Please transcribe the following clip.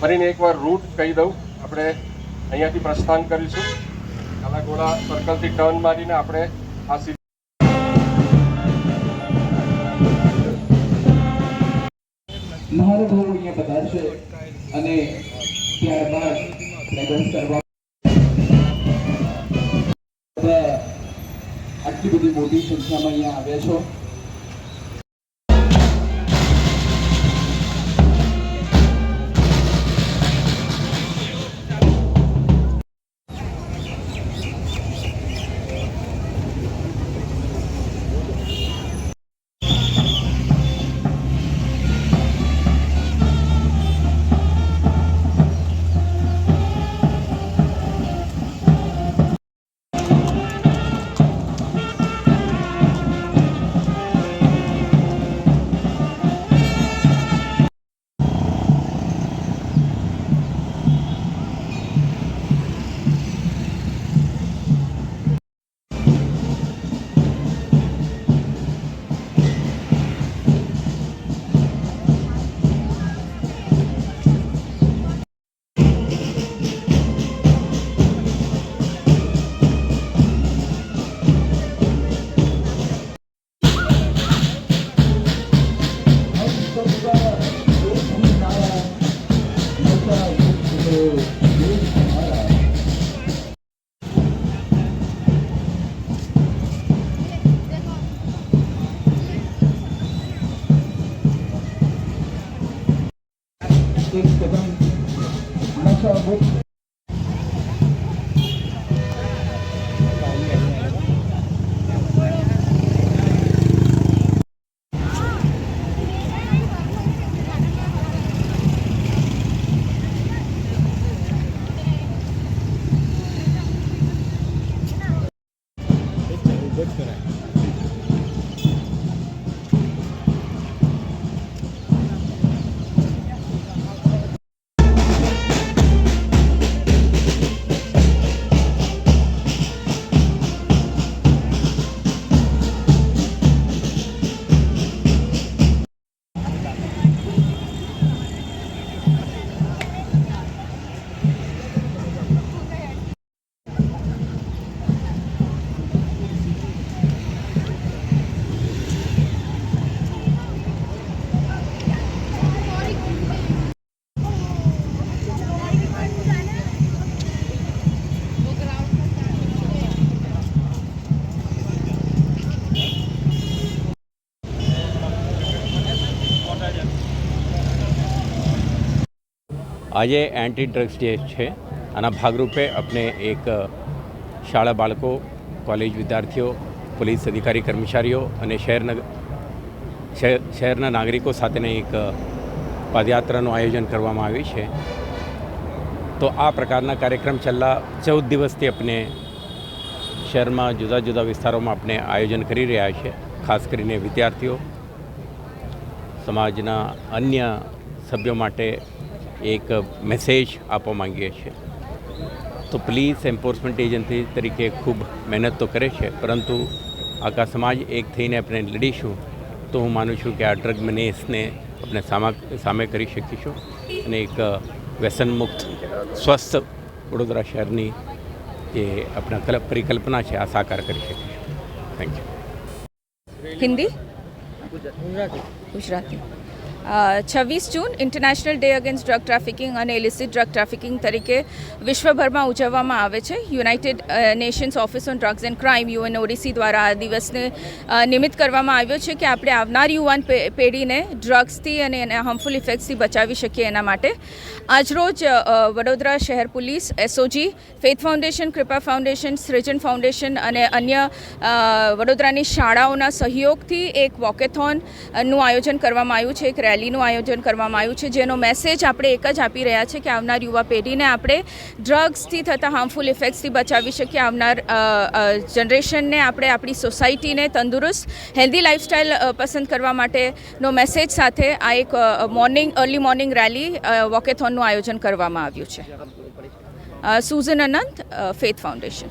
ફરીને એકવાર રૂટ કહી દઉં, આપણે અહીંયાથી પ્રસ્થાન કરીશું, કાલાઘોડા સર્કલથી ટર્ન મારીને આપણે આ મહાનુભાવો અહીંયા પધારશે અને ત્યારબાદ પ્રવેશ કરવા આટલી બધી મોટી સંખ્યામાં અહીંયા આવ્યા છો। आज एंटी ड्रग्स डे है। आना भागरूपे अपने एक शाला बाळको, कॉलेज विद्यार्थीओ, पुलिस अधिकारी कर्मचारीओ અને શહેરના નાગરિકો સાથેને એક પદયાત્રાનું આયોજન કરવામાં આવ્યું છે। તો આ પ્રકારના કાર્યક્રમ છેલ્લા 14 દિવસથી આપણે શહેરમાં જુદા જુદા વિસ્તારોમાં આપણે આયોજન કરી રહ્યા છે। ખાસ કરીને વિદ્યાર્થીઓ, સમાજના અન્ય સભ્યો માટે એક મેસેજ આપવા માંગીએ છીએ। તો પોલીસ એન્ફોર્સમેન્ટ એજન્સી તરીકે ખૂબ મહેનત તો કરે છે, પરંતુ આખા સમાજ એક થઈને આપણે લડીશું તો હું માનું છું કે આ ડ્રગ મેનેસને આપણે સામે કરી શકીશું અને એક વ્યસનમુક્ત સ્વસ્થ વડોદરા શહેરની જે આપણા પરિકલ્પના છે આ સાકાર કરી શકીશું। Thank you. Hindi Gujarati 26 June international day against drug trafficking અને ઇલિસિટ ડ્રગ ટ્રાફિકિંગ તરીકે વિશ્વભરમાં ઉજવવામાં આવે છે। United Nations office on drugs and crime UNODC દ્વારા આ દિવસને નિમિત્ત કરવામાં આવ્યો છે કે આપણે આવનાર યુવાન પેઢીને ડ્રગ્સથી અને એના હાર્મફુલ ઇફેક્ટ્સથી બચાવી શકીએ એના માટે આજરોજ વડોદરા શહેર પોલીસ, SOG, ફેથ ફાઉન્ડેશન, કૃપા ફાઉન્ડેશન, સૃજન ફાઉન્ડેશન અને અન્ય વડોદરાની શાળાઓના સહયોગથી એક વોકેથોનનું આયોજન કરવામાં આવ્યું છે। એક રેલીનું આયોજન કરવામાં આવ્યું છે, જેનો મેસેજ આપણે એક જ આપી રહ્યા છે કે આવનાર યુવા પેઢીને આપણે ડ્રગ્સથી થતા હાર્મફુલ ઇફેક્ટ્સથી બચાવી શકીએ। આવનાર જનરેશનને આપણે આપણી સોસાયટીને તંદુરસ્ત હેલ્ધી લાઇફસ્ટાઇલ પસંદ કરવા માટેનો મેસેજ સાથે આ એક અર્લી મોર્નિંગ રેલી વોકેથોનનું આયોજન કરવામાં આવ્યું છે। સુઝન અનંત, ફેથ ફાઉન્ડેશન।